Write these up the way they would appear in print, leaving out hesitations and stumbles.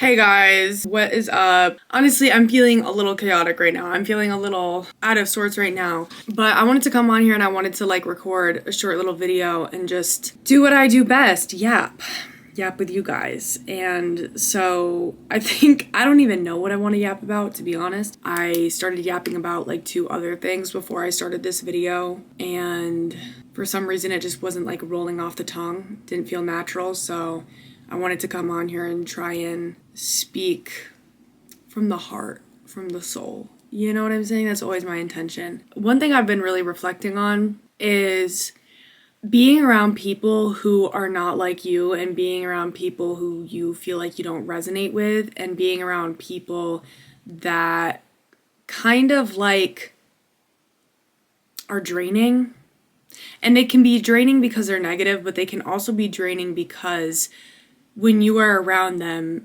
Hey guys, what is up? Honestly, I'm feeling a little chaotic right now. I'm feeling a little out of sorts right now. But I wanted to come on here and I wanted to record a short little video and just do what I do best, yap with you guys. And so I don't even know what I want to yap about, to be honest. I started yapping about two other things before I started this video, and for some reason it just wasn't rolling off the tongue. Didn't feel natural, so I wanted to come on here and try and speak from the heart, from the soul. You know what I'm saying? That's always my intention. One thing I've been really reflecting on is being around people who are not like you, and being around people who you feel like you don't resonate with, and being around people that kind of are draining. And they can be draining because they're negative, but they can also be draining because when you are around them,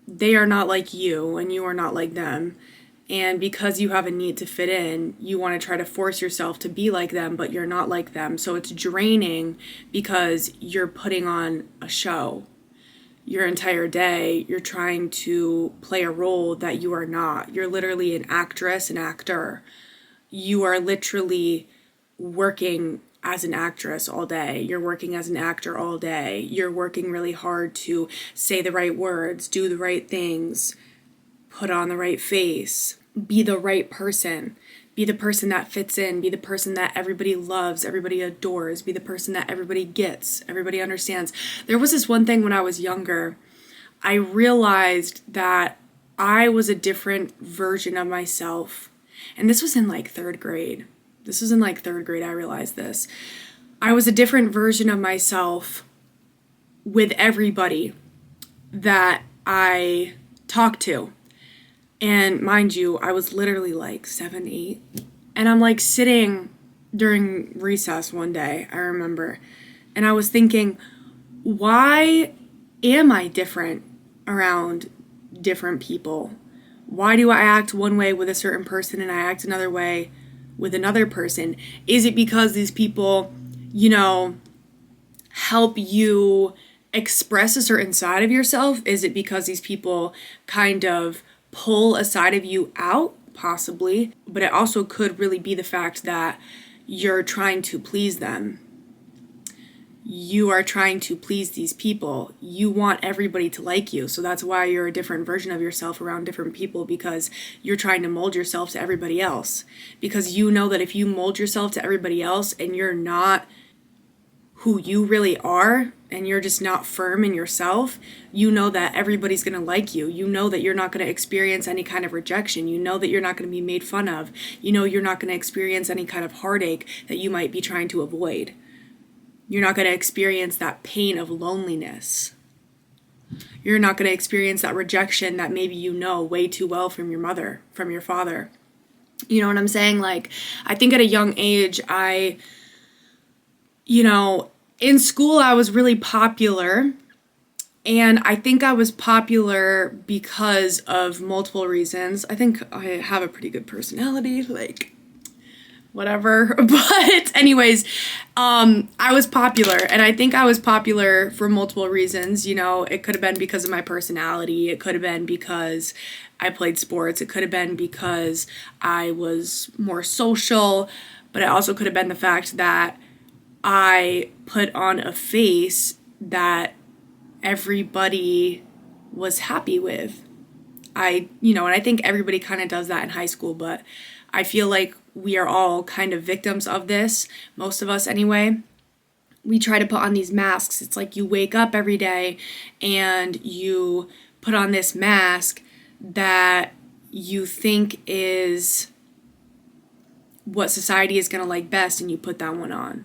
they are not like you and you are not like them. And because you have a need to fit in, you want to try to force yourself to be like them, but you're not like them. So it's draining because you're putting on a show. Your entire day, you're trying to play a role that you are not. You're literally an actress, an actor. You are literally working as an actress all day. You're working as an actor all day. You're working really hard to say the right words, do the right things, put on the right face, be the right person, be the person that fits in, be the person that everybody loves, everybody adores, be the person that everybody gets, everybody understands. There was this one thing when I was younger, I realized that I was a different version of myself. And this was in third grade. I realized this. I was a different version of myself with everybody that I talked to. And mind you, I was literally 7, 8. And I'm sitting during recess one day, I remember. And I was thinking, why am I different around different people? Why do I act one way with a certain person and I act another way with another person? Is it because these people, help you express a certain side of yourself? Is it because these people kind of pull a side of you out? Possibly. But it also could really be the fact that you're trying to please them. You are trying to please these people. You want everybody to like you. So that's why you're a different version of yourself around different people, because you're trying to mold yourself to everybody else. Because you know that if you mold yourself to everybody else and you're not who you really are, and you're just not firm in yourself, you know that everybody's going to like you. You know that you're not going to experience any kind of rejection. You know that you're not going to be made fun of. You know you're not going to experience any kind of heartache that you might be trying to avoid. You're not going to experience that pain of loneliness. You're not going to experience that rejection that maybe you know way too well from your mother, from your father. You know what I'm saying? I think at a young age, in school I was really popular. And I think I was popular because of multiple reasons. I think I have a pretty good personality, whatever. But anyways, I was popular, and I think I was popular for multiple reasons. It could have been because of my personality. It could have been because I played sports. It could have been because I was more social, but it also could have been the fact that I put on a face that everybody was happy with. And I think everybody kind of does that in high school, but I feel like we are all kind of victims of this, most of us anyway. We try to put on these masks. It's you wake up every day and you put on this mask that you think is what society is going to like best, and you put that one on.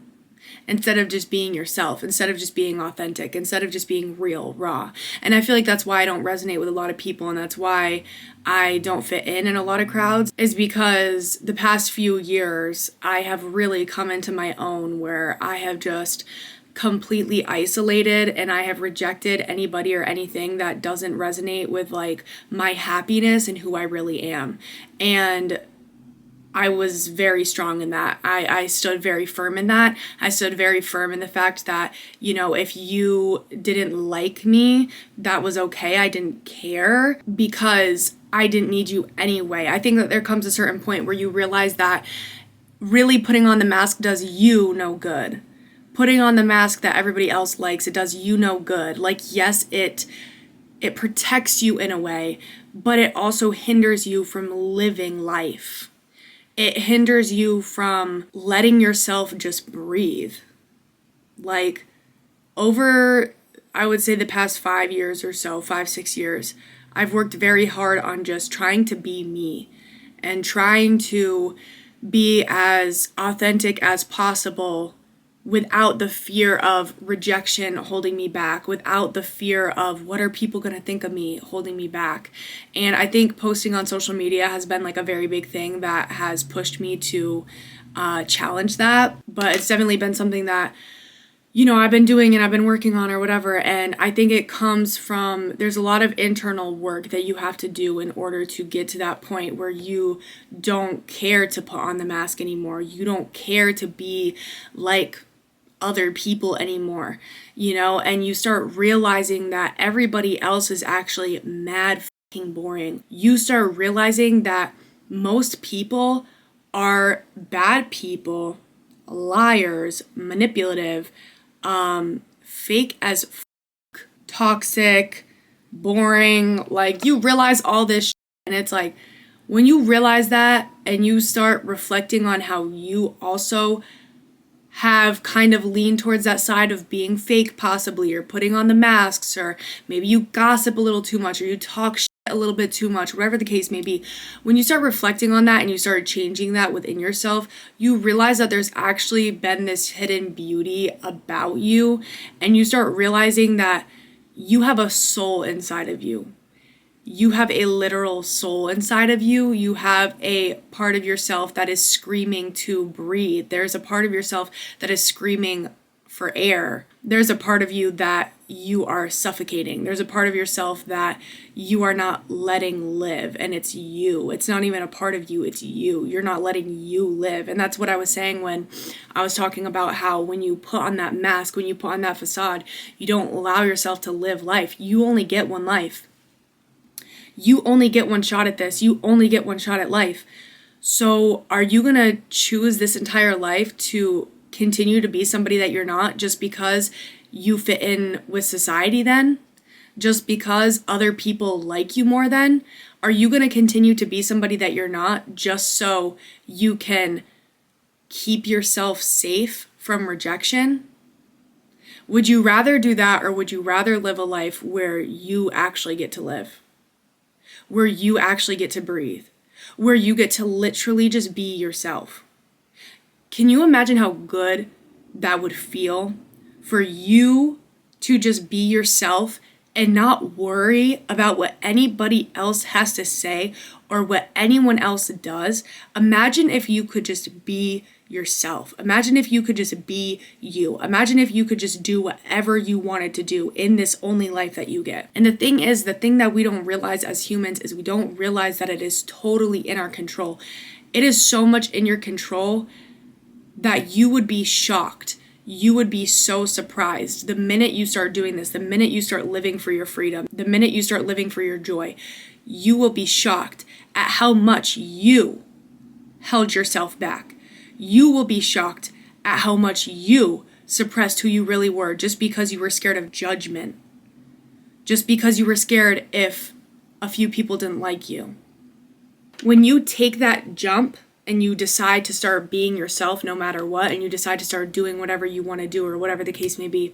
Instead of just being yourself, instead of just being authentic, instead of just being real, raw. And I feel like that's why I don't resonate with a lot of people, and that's why I don't fit in a lot of crowds, is because the past few years I have really come into my own, where I have just completely isolated and I have rejected anybody or anything that doesn't resonate with my happiness and who I really am. And I was very strong in that. I stood very firm in that. I stood very firm in the fact that, you know, if you didn't like me, that was okay. I didn't care because I didn't need you anyway. I think that there comes a certain point where you realize that really putting on the mask does you no good. Putting on the mask that everybody else likes, it does you no good. Like, yes, it protects you in a way, but it also hinders you from living life. It hinders you from letting yourself just breathe. Like, over, I would say the past 5 years or so, 5-6 years, I've worked very hard on just trying to be me and trying to be as authentic as possible without the fear of rejection holding me back, without the fear of what are people going to think of me holding me back. And I think posting on social media has been like a very big thing that has pushed me to challenge that. But it's definitely been something that, you know, I've been doing and I've been working on or whatever. And I think it comes from, there's a lot of internal work that you have to do in order to get to that point where you don't care to put on the mask anymore. You don't care to be like other people anymore, you know, and you start realizing that everybody else is actually mad fucking boring. You start realizing that most people are bad people, liars, manipulative, fake as fuck, toxic, boring. Like, you realize all this shit, and it's like, when you realize that and you start reflecting on how you also have kind of leaned towards that side of being fake possibly, or putting on the masks, or maybe you gossip a little too much, or you talk shit a little bit too much, whatever the case may be. When you start reflecting on that and you start changing that within yourself, you realize that there's actually been this hidden beauty about you, and you start realizing that you have a soul inside of you. You have a literal soul inside of you. You have a part of yourself that is screaming to breathe. There's a part of yourself that is screaming for air. There's a part of you that you are suffocating. There's a part of yourself that you are not letting live, and it's you. It's not even a part of you, it's you. You're not letting you live. And that's what I was saying when I was talking about how when you put on that mask, when you put on that facade, you don't allow yourself to live life. You only get one life. You only get one shot at this. You only get one shot at life. So are you going to choose this entire life to continue to be somebody that you're not just because you fit in with society then? Just because other people like you more then? Are you going to continue to be somebody that you're not just so you can keep yourself safe from rejection? Would you rather do that, or would you rather live a life where you actually get to live? Where you actually get to breathe, where you get to literally just be yourself? Can you imagine how good that would feel for you to just be yourself and not worry about what anybody else has to say or what anyone else does? Imagine if you could just be yourself. Imagine if you could just be you. Imagine if you could just do whatever you wanted to do in this only life that you get. And the thing is, the thing that we don't realize as humans is we don't realize that it is totally in our control. It is so much in your control that you would be shocked. You would be so surprised the minute you start doing this, the minute you start living for your freedom, the minute you start living for your joy. You will be shocked at how much you held yourself back. You will be shocked at how much you suppressed who you really were just because you were scared of judgment. Just because you were scared if a few people didn't like you. When you take that jump and you decide to start being yourself no matter what, and you decide to start doing whatever you want to do or whatever the case may be,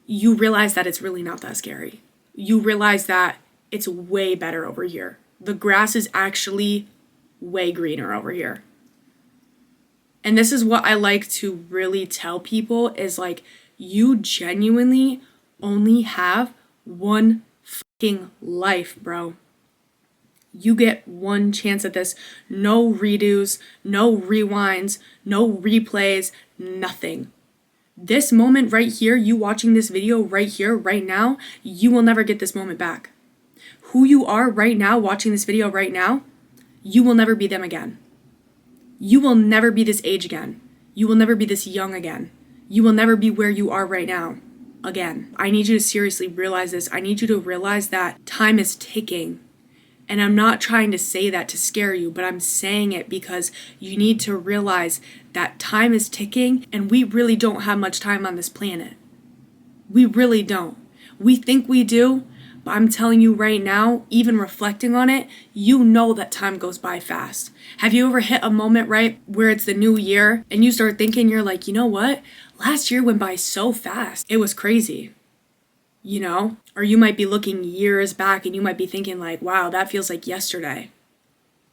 you realize that it's really not that scary. You realize that it's way better over here. The grass is actually way greener over here. And this is what I like to really tell people is like, you genuinely only have one fucking life, bro. You get one chance at this. No redos, no rewinds, no replays, nothing. This moment right here, you watching this video right here, right now, you will never get this moment back. Who you are right now, watching this video right now, you will never be them again. You will never be this age again. You will never be this young again. You will never be where you are right now again. I need you to seriously realize this. I need you to realize that time is ticking. And I'm not trying to say that to scare you, but I'm saying it because you need to realize that time is ticking and we really don't have much time on this planet. We really don't. We think we do, but I'm telling you right now, even reflecting on it, you know that time goes by fast. Have you ever hit a moment, right, where it's the new year and you start thinking, you're like, you know what? Last year went by so fast. It was crazy. You know? Or you might be looking years back and you might be thinking like, wow, that feels like yesterday.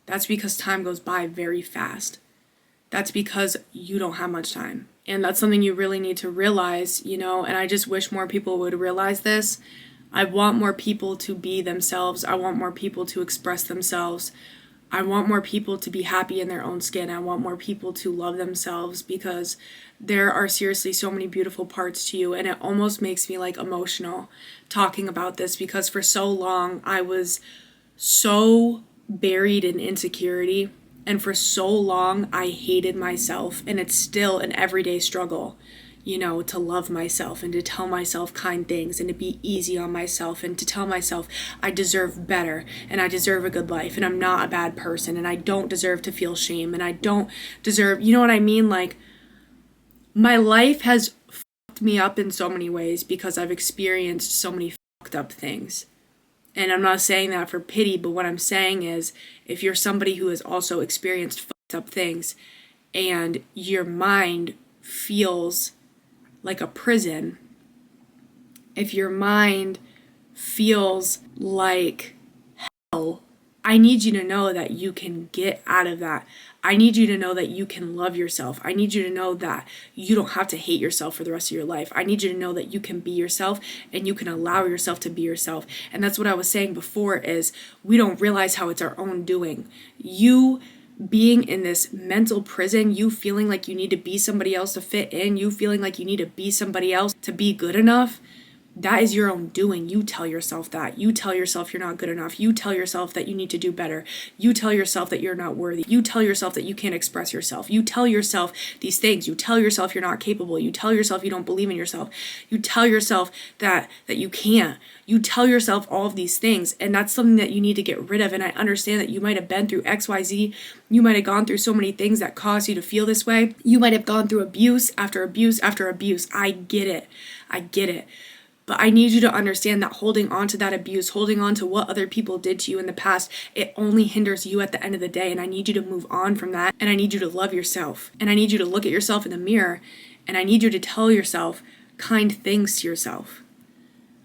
That's because time goes by very fast. That's because you don't have much time. And that's something you really need to realize, you know, and I just wish more people would realize this. I want more people to be themselves. I want more people to express themselves. I want more people to be happy in their own skin. I want more people to love themselves because there are seriously so many beautiful parts to you, and it almost makes me like emotional talking about this because for so long I was so buried in insecurity, and for so long I hated myself, and it's still an everyday struggle, you know, to love myself and to tell myself kind things and to be easy on myself and to tell myself I deserve better and I deserve a good life and I'm not a bad person and I don't deserve to feel shame and I don't deserve, you know what I mean? Like, my life has fucked me up in so many ways because I've experienced so many fucked up things. And I'm not saying that for pity, but what I'm saying is if you're somebody who has also experienced fucked up things and your mind feels like a prison, if your mind feels like hell, I need you to know that you can get out of that. I need you to know that you can love yourself. I need you to know that you don't have to hate yourself for the rest of your life. I need you to know that you can be yourself and you can allow yourself to be yourself. And that's what I was saying before is we don't realize how it's our own doing. You being in this mental prison, you feeling like you need to be somebody else to fit in, you feeling like you need to be somebody else to be good enough, that is your own doing. You tell yourself that. You tell yourself you're not good enough. You tell yourself that you need to do better. You tell yourself that you're not worthy. You tell yourself that you can't express yourself. You tell yourself these things. You tell yourself you're not capable. You tell yourself you don't believe in yourself. You tell yourself that you can't. You tell yourself all of these things, and that's something that you need to get rid of. And I understand that you might have been through XYZ. You might have gone through so many things that caused you to feel this way. You might have gone through abuse after abuse after abuse. I get it. I get it. But I need you to understand that holding on to that abuse, holding on to what other people did to you in the past, it only hinders you at the end of the day. And I need you to move on from that. And I need you to love yourself. And I need you to look at yourself in the mirror. And I need you to tell yourself kind things to yourself.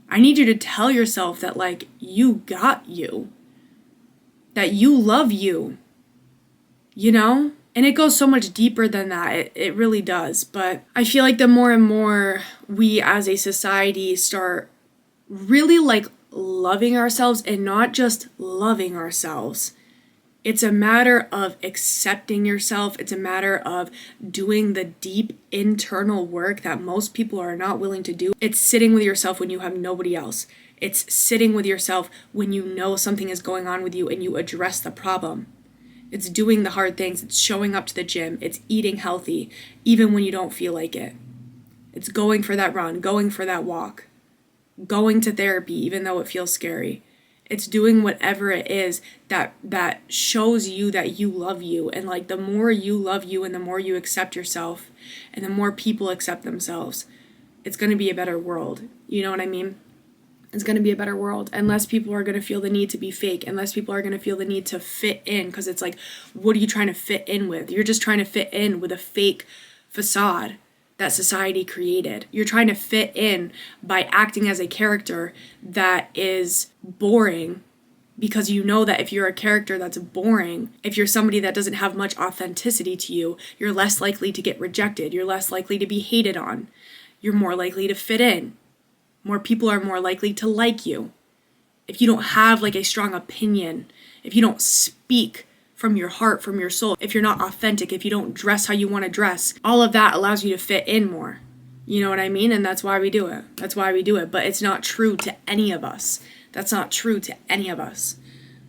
I need you to tell yourself that, like, you got you. That you love you. You know? And it goes so much deeper than that. It really does. But I feel like the more and more we as a society start really like loving ourselves and not just loving ourselves, it's a matter of accepting yourself. It's a matter of doing the deep internal work that most people are not willing to do. It's sitting with yourself when you have nobody else. It's sitting with yourself when you know something is going on with you and you address the problem. It's doing the hard things. It's showing up to the gym. It's eating healthy, even when you don't feel like it. It's going for that run, going for that walk, going to therapy, even though it feels scary. It's doing whatever it is that shows you that you love you. And like the more you love you and the more you accept yourself and the more people accept themselves, it's going to be a better world. You know what I mean? It's going to be a better world, and less people are going to feel the need to be fake, and less people are going to feel the need to fit in, because it's like, what are you trying to fit in with? You're just trying to fit in with a fake facade that society created. You're trying to fit in by acting as a character that is boring, because you know that if you're a character that's boring, if you're somebody that doesn't have much authenticity to you, you're less likely to get rejected. You're less likely to be hated on. You're more likely to fit in. More people are more likely to like you. If you don't have like a strong opinion, if you don't speak from your heart, from your soul, if you're not authentic, if you don't dress how you want to dress, all of that allows you to fit in more. You know what I mean? And that's why we do it. That's why we do it. But it's not true to any of us. That's not true to any of us.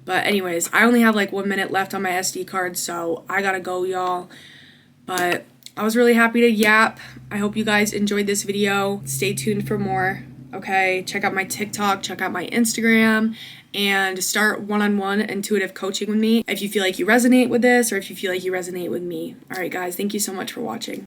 But anyways, I only have like 1 minute left on my SD card, so I gotta go, y'all. But I was really happy to yap. I hope you guys enjoyed this video. Stay tuned for more. Okay, check out my TikTok, check out my Instagram, and start one-on-one intuitive coaching with me if you feel like you resonate with this or if you feel like you resonate with me. All right, guys, thank you so much for watching.